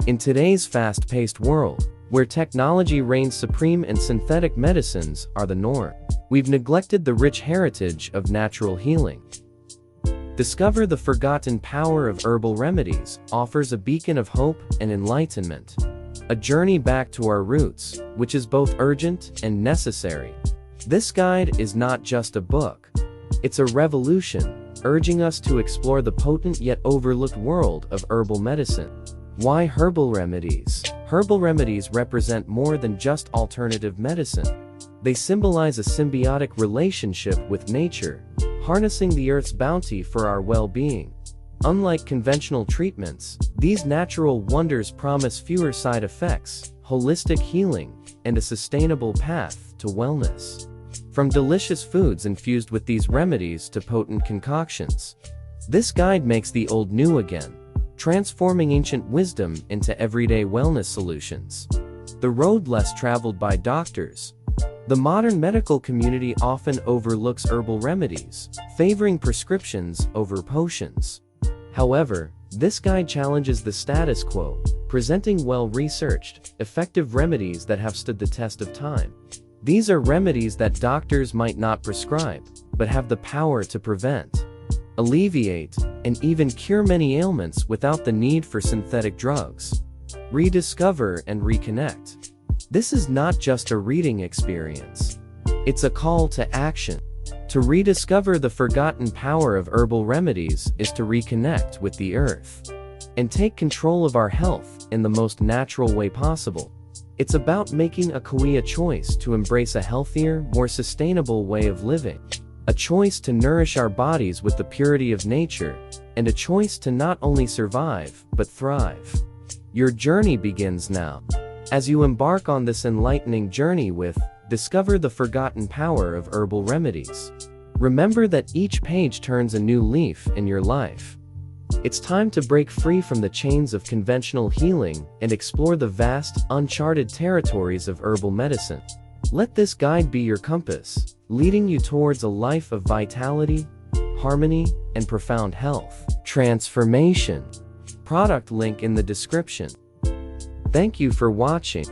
In today's fast-paced world, where technology reigns supreme and synthetic medicines are the norm, we've neglected the rich heritage of natural healing. Discover the Forgotten Power of Herbal Remedies offers a beacon of hope and enlightenment. A journey back to our roots, which is both urgent and necessary. This guide is not just a book. It's a revolution, urging us to explore the potent yet overlooked world of herbal medicine. Why herbal remedies? Herbal remedies represent more than just alternative medicine. They symbolize a symbiotic relationship with nature, harnessing the earth's bounty for our well-being. Unlike conventional treatments, these natural wonders promise fewer side effects, holistic healing, and a sustainable path to wellness. From delicious foods infused with these remedies to potent concoctions, this guide makes the old new again, transforming ancient wisdom into everyday wellness solutions. The road less traveled by doctors. The modern medical community often overlooks herbal remedies, favoring prescriptions over potions. However, this guide challenges the status quo, presenting well-researched, effective remedies that have stood the test of time. These are remedies that doctors might not prescribe, but have the power to prevent, alleviate, and even cure many ailments without the need for synthetic drugs. Rediscover and reconnect. This is not just a reading experience. It's a call to action. To rediscover the forgotten power of herbal remedies is to reconnect with the earth and take control of our health in the most natural way possible. It's about making a choice to embrace a healthier, more sustainable way of living. A choice to nourish our bodies with the purity of nature, and a choice to not only survive, but thrive. Your journey begins now. As you embark on this enlightening journey with Discover the Forgotten Power of Herbal Remedies, remember that each page turns a new leaf in your life. It's time to break free from the chains of conventional healing and explore the vast, uncharted territories of herbal medicine. Let this guide be your compass, leading you towards a life of vitality, harmony, and profound health transformation. Product link in the description. Thank you for watching.